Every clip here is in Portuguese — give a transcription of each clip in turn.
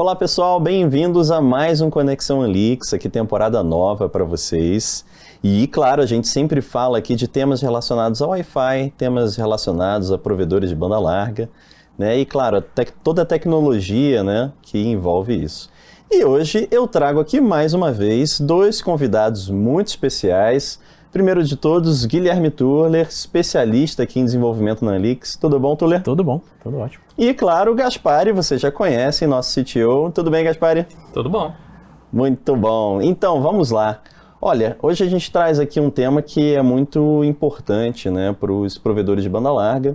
Olá pessoal, bem-vindos a mais um Conexão Anlix, aqui temporada nova para vocês. E claro, a gente sempre fala aqui de temas relacionados ao Wi-Fi, temas relacionados a provedores de banda larga, né? E claro, toda a tecnologia, né, que envolve isso. E hoje eu trago aqui mais uma vez dois convidados muito especiais. Primeiro de todos, Guilherme Turler, especialista aqui em desenvolvimento na Anlix. Tudo bom, Turler? Tudo bom, tudo ótimo. E claro, o Gaspari, você já conhece, nosso CTO. Tudo bem, Gaspari? Tudo bom. Muito bom. Então, vamos lá. Olha, hoje a gente traz aqui um tema que é muito importante, né, para os provedores de banda larga.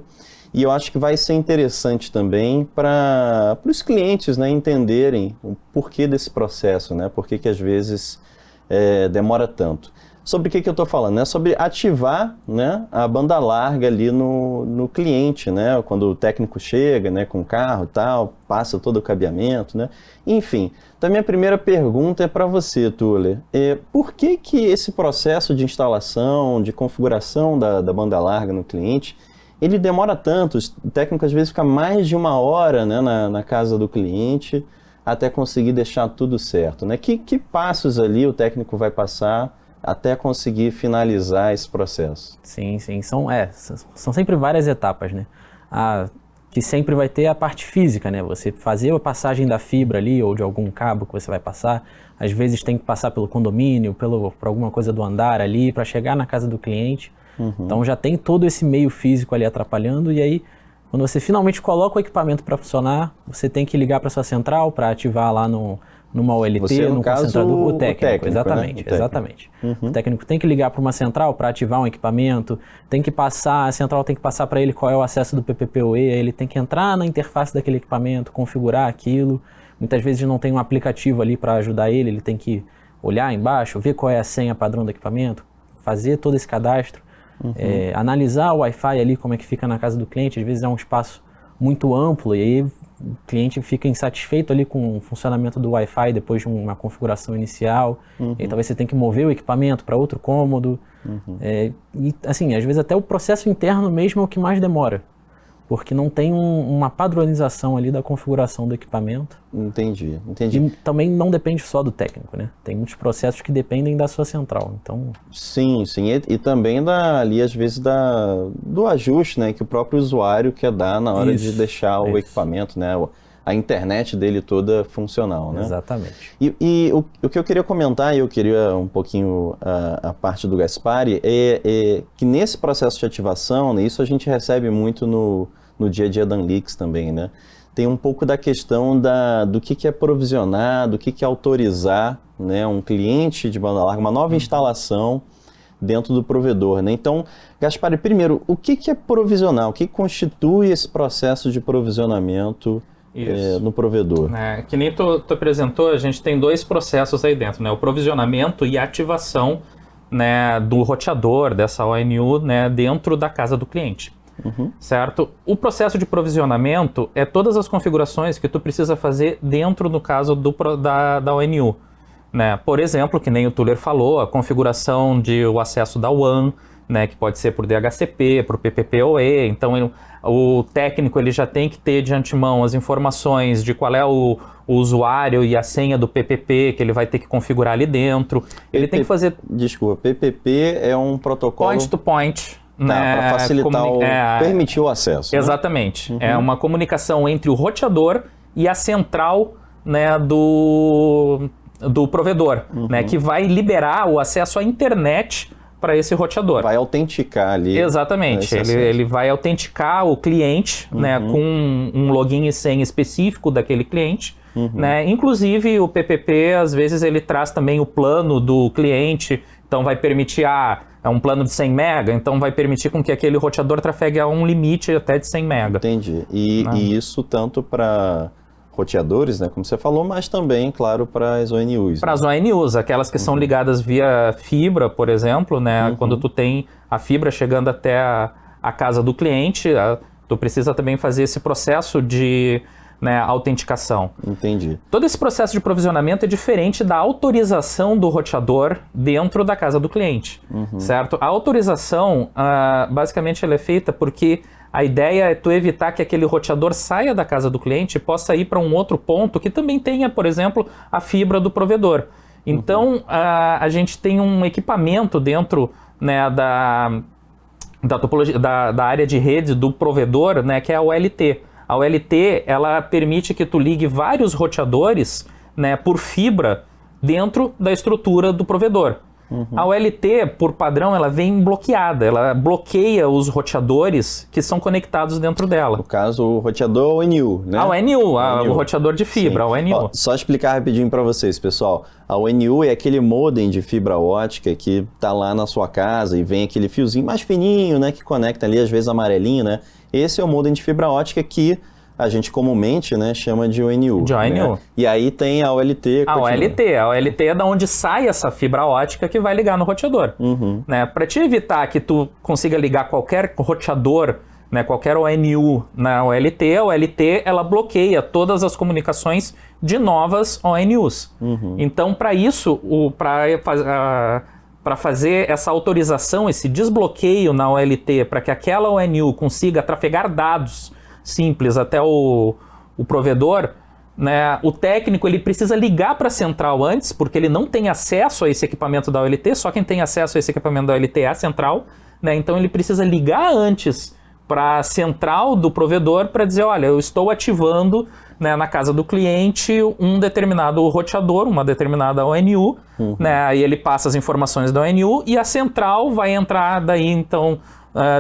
E eu acho que vai ser interessante também para os clientes, né, entenderem o porquê desse processo, né, por que às vezes demora tanto. Sobre o que eu estou falando? Né? Sobre ativar, né, a banda larga ali no cliente, né? Quando o técnico chega, né, com o carro e tal, passa todo o cabeamento, né? Enfim, então a minha primeira pergunta é para você, Turler. Por que esse processo de instalação, de configuração da banda larga no cliente, ele demora tanto? O técnico às vezes fica mais de uma hora, né, na casa do cliente até conseguir deixar tudo certo, né? Que passos ali o técnico vai passar até conseguir finalizar esse processo? Sim, são sempre várias etapas, né? Que sempre vai ter a parte física, né? Você fazer a passagem da fibra ali ou de algum cabo que você vai passar, às vezes tem que passar pelo condomínio, por alguma coisa do andar ali para chegar na casa do cliente. Uhum. Então já tem todo esse meio físico ali atrapalhando e aí quando você finalmente coloca o equipamento para funcionar, você tem que ligar para sua central para ativar lá numa OLT, você, no concentrador, o técnico, exatamente, né? exatamente. Uhum. O técnico tem que ligar para uma central para ativar um equipamento, a central tem que passar para ele qual é o acesso do PPPoE, ele tem que entrar na interface daquele equipamento, configurar aquilo. Muitas vezes não tem um aplicativo ali para ajudar ele tem que olhar embaixo, ver qual é a senha padrão do equipamento, fazer todo esse cadastro, analisar o Wi-Fi ali, como é que fica na casa do cliente. Às vezes é um espaço muito amplo e aí o cliente fica insatisfeito ali com o funcionamento do Wi-Fi depois de uma configuração inicial. E talvez você tenha que mover o equipamento para outro cômodo. E assim, às vezes até o processo interno mesmo é o que mais demora, porque não tem uma padronização ali da configuração do equipamento. Entendi. E também não depende só do técnico, né? Tem muitos processos que dependem da sua central, então... Sim, e também ali às vezes do ajuste, né, que o próprio usuário quer dar na hora de deixar o equipamento, né, a internet dele toda funcional, né? Exatamente. E o que eu queria comentar, e eu queria um pouquinho a parte do Gaspari, é que nesse processo de ativação, né, isso a gente recebe muito no dia a dia da Anlix também, né? Tem um pouco da questão do que é provisionar, do que é autorizar, né, um cliente de banda larga, uma nova instalação dentro do provedor, né? Então, Gaspari, primeiro, o que é provisionar? O que constitui esse processo de provisionamento no provedor? Que nem tu apresentou, a gente tem dois processos aí dentro, né? O provisionamento e a ativação, né, do roteador, dessa ONU, né, dentro da casa do cliente. Certo? O processo de provisionamento é todas as configurações que tu precisa fazer dentro, no caso, da ONU. Né? Por exemplo, que nem o Turler falou, a configuração o acesso da WAN, né, que pode ser por DHCP, por PPPoE. Então, o técnico ele já tem que ter de antemão as informações de qual é o usuário e a senha do PPP que ele vai ter que configurar ali dentro. Ele tem que fazer... Desculpa, PPP é um protocolo... Point to point. Para facilitar permitir o acesso. Exatamente. Né? É uma comunicação entre o roteador e a central, né, do provedor, né, que vai liberar o acesso à internet para esse roteador. Vai autenticar ali. Exatamente. Ele vai autenticar o cliente, né, com um login e senha específico daquele cliente. Né? Inclusive o PPP, às vezes, ele traz também o plano do cliente, então vai permitir é um plano de 100 mega, então vai permitir com que aquele roteador trafegue a um limite até de 100 mega. Entendi. E isso tanto para roteadores, né, como você falou, mas também, claro, para as ONUs. Para as ONUs, aquelas que são ligadas via fibra, por exemplo, né, quando tu tem a fibra chegando até a casa do cliente, tu precisa também fazer esse processo de né, autenticação. Entendi. Todo esse processo de provisionamento é diferente da autorização do roteador dentro da casa do cliente, certo? A autorização, basicamente, ela é feita porque A ideia é tu evitar que aquele roteador saia da casa do cliente e possa ir para um outro ponto que também tenha, por exemplo, a fibra do provedor. Então, a gente tem um equipamento dentro, né, da topologia, da área de rede do provedor, né, que é a OLT. A OLT, ela permite que tu ligue vários roteadores, né, por fibra dentro da estrutura do provedor. A OLT, por padrão, ela vem bloqueada, ela bloqueia os roteadores que são conectados dentro dela. No caso, o roteador ONU, né? A ONU, o roteador de fibra, a ONU. Ó, só explicar rapidinho para vocês, pessoal. A ONU é aquele modem de fibra ótica que tá lá na sua casa e vem aquele fiozinho mais fininho, né, que conecta ali, às vezes amarelinho, né? Esse é o modem de fibra ótica que a gente comumente, né, chama de ONU. De ONU. Né? E aí tem a OLT. A OLT é da onde sai essa fibra ótica que vai ligar no roteador. Né? Para te evitar que tu consiga ligar qualquer roteador, né, qualquer ONU na OLT, a OLT ela bloqueia todas as comunicações de novas ONUs. Então, para isso, para fazer essa autorização, esse desbloqueio na OLT, para que aquela ONU consiga trafegar dados simples até o provedor, né, o técnico ele precisa ligar para a central antes, porque ele não tem acesso a esse equipamento da OLT, só quem tem acesso a esse equipamento da OLT é a central, né, então ele precisa ligar antes para a central do provedor para dizer, olha, eu estou ativando, né, na casa do cliente um determinado roteador, uma determinada ONU, né, aí ele passa as informações da ONU e a central vai entrar daí então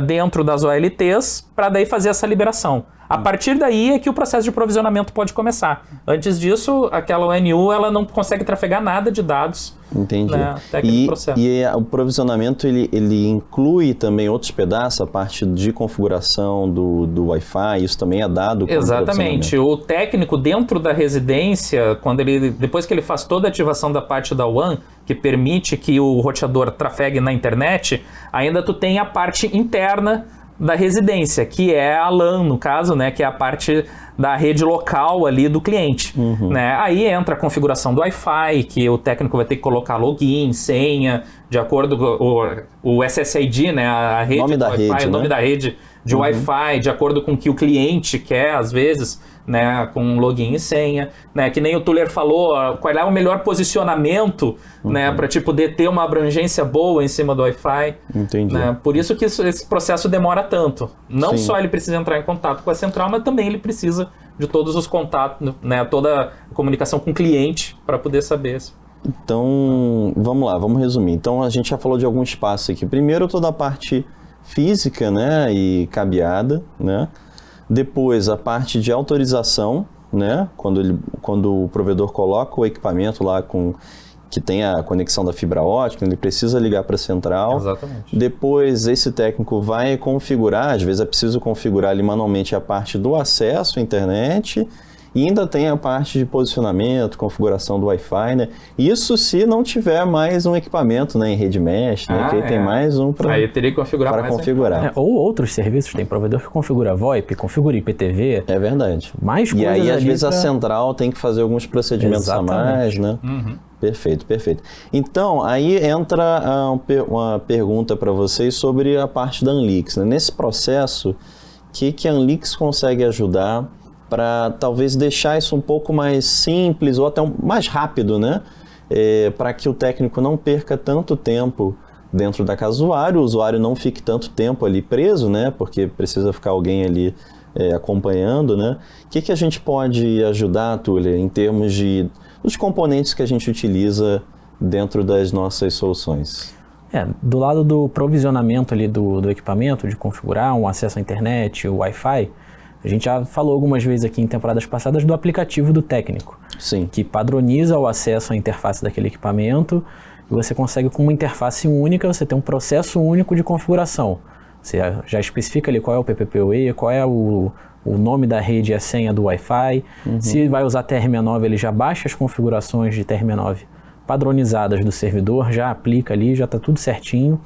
dentro das OLTs para daí fazer essa liberação. A partir daí é que o processo de provisionamento pode começar. Antes disso, aquela ONU ela não consegue trafegar nada de dados. Entendi. Né, até aquele processo. E o provisionamento ele inclui também outros pedaços, a parte de configuração do Wi-Fi, isso também é dado? Exatamente. O técnico dentro da residência, depois que ele faz toda a ativação da parte da WAN, que permite que o roteador trafegue na internet, ainda tu tem a parte interna da residência, que é a LAN, no caso, né, que é a parte da rede local ali do cliente. Né? Aí entra a configuração do Wi-Fi, que o técnico vai ter que colocar login, senha, de acordo com o SSID, né, a rede nome do da Wi-Fi, rede, o nome né? da rede de Wi-Fi, de acordo com o que o cliente quer, às vezes, né, com login e senha, né, que nem o Tuller falou, qual é o melhor posicionamento, né, para te poder ter uma abrangência boa em cima do Wi-Fi. Entendi. Né, por isso que esse processo demora tanto. Não Sim. só ele precisa entrar em contato com a central, mas também ele precisa de todos os contatos, né, toda a comunicação com o cliente para poder saber. Então, vamos lá, vamos resumir. Então, a gente já falou de alguns passos aqui. Primeiro, toda a parte física, né, e cabeada, né? Depois, a parte de autorização, né, quando o provedor coloca o equipamento lá que tem a conexão da fibra ótica, ele precisa ligar para a central. Exatamente. Depois, esse técnico vai configurar, às vezes é preciso configurar ali manualmente a parte do acesso à internet. E ainda tem a parte de posicionamento, configuração do Wi-Fi, né? Isso se não tiver mais um equipamento, né, em rede mesh, né? Que aí tem mais um para aí teria que configurar mais configurar. Ou outros serviços, tem provedor que configura VoIP, configura IPTV. É verdade. Mais E coisas aí, às ali vezes, a pra- central tem que fazer alguns procedimentos a mais, né? Perfeito, perfeito. Então, aí entra uma pergunta para vocês sobre a parte da Anlix, né? Nesse processo, o que a Anlix consegue ajudar para talvez deixar isso um pouco mais simples ou até mais rápido, né? Para que o técnico não perca tanto tempo dentro da casa do usuário, o usuário não fique tanto tempo ali preso, né? Porque precisa ficar alguém ali acompanhando, né? O que a gente pode ajudar, Tuller, em termos dos componentes que a gente utiliza dentro das nossas soluções? Do lado do provisionamento ali do equipamento, de configurar um acesso à internet, o Wi-Fi, a gente já falou algumas vezes aqui em temporadas passadas do aplicativo do técnico, Sim. que padroniza o acesso à interface daquele equipamento e você consegue, com uma interface única, você ter um processo único de configuração. Você já especifica ali qual é o PPPoE, qual é o nome da rede e a senha do Wi-Fi. Se vai usar TR69, ele já baixa as configurações de TR69 padronizadas do servidor, já aplica ali, já está tudo certinho.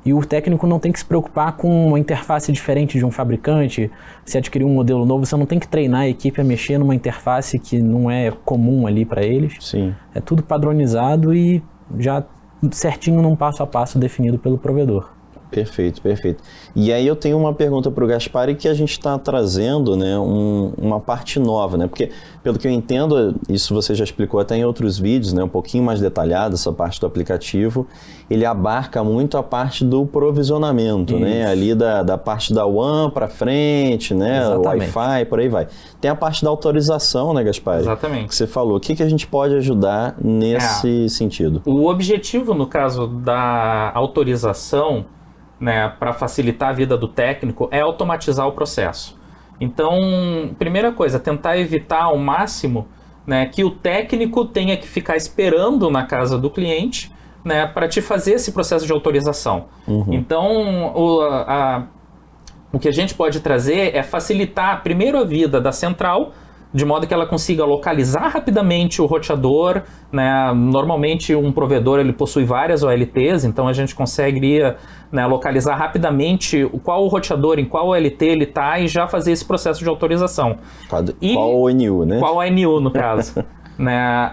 E o técnico não tem que se preocupar com uma interface diferente de um fabricante. Se adquirir um modelo novo, você não tem que treinar a equipe a mexer numa interface que não é comum ali para eles. Sim. É tudo padronizado e já certinho num passo a passo definido pelo provedor. Perfeito, perfeito. E aí eu tenho uma pergunta para o Gaspari que a gente está trazendo, né, uma parte nova, né? Porque, pelo que eu entendo, isso você já explicou até em outros vídeos, né, um pouquinho mais detalhado, essa parte do aplicativo, ele abarca muito a parte do provisionamento, né? Ali da parte da WAN para frente, né? Wi-Fi, por aí vai. Tem a parte da autorização, né, Gaspari? Exatamente. Que você falou. O que a gente pode ajudar nesse sentido? O objetivo, no caso da autorização, né, para facilitar a vida do técnico, é automatizar o processo. Então, primeira coisa, tentar evitar ao máximo, né, que o técnico tenha que ficar esperando na casa do cliente, né, para te fazer esse processo de autorização. Então, o que a gente pode trazer é facilitar primeiro a vida da central, de modo que ela consiga localizar rapidamente o roteador, né? Normalmente um provedor ele possui várias OLTs, então a gente conseguiria, né, localizar rapidamente qual o roteador, em qual OLT ele está e já fazer esse processo de autorização. Qual ONU, né? Qual ONU, no caso. Né?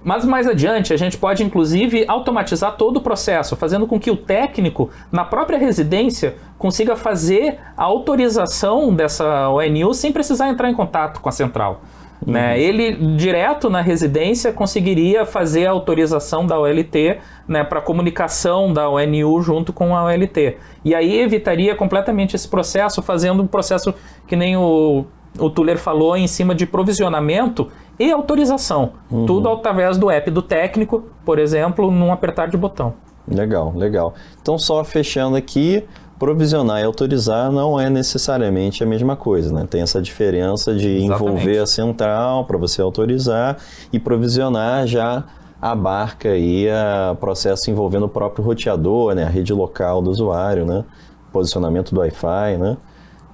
Mas mais adiante a gente pode inclusive automatizar todo o processo, fazendo com que o técnico, na própria residência, consiga fazer a autorização dessa ONU sem precisar entrar em contato com a central. Né? Ele, direto na residência, conseguiria fazer a autorização da OLT, né, para comunicação da ONU junto com a OLT. E aí evitaria completamente esse processo, fazendo um processo que nem o Tuller falou, em cima de provisionamento e autorização. Tudo através do app do técnico, por exemplo, num apertar de botão. Legal, legal. Então, só fechando aqui, provisionar e autorizar não é necessariamente a mesma coisa, né? Tem essa diferença de envolver a central para você autorizar e provisionar já abarca aí o processo envolvendo o próprio roteador, né? A rede local do usuário, né? Posicionamento do Wi-Fi, né?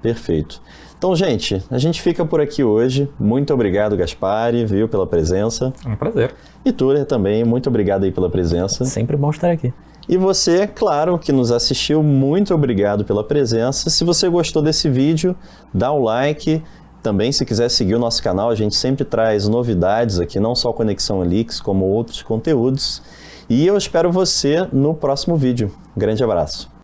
Perfeito. Então, gente, a gente fica por aqui hoje. Muito obrigado, Gaspari, viu, pela presença. É um prazer. E Tuller também, muito obrigado aí pela presença. Sempre bom estar aqui. E você, claro, que nos assistiu, muito obrigado pela presença. Se você gostou desse vídeo, dá o like. Também, se quiser seguir o nosso canal, a gente sempre traz novidades aqui, não só Conexão Elix, como outros conteúdos. E eu espero você no próximo vídeo. Grande abraço.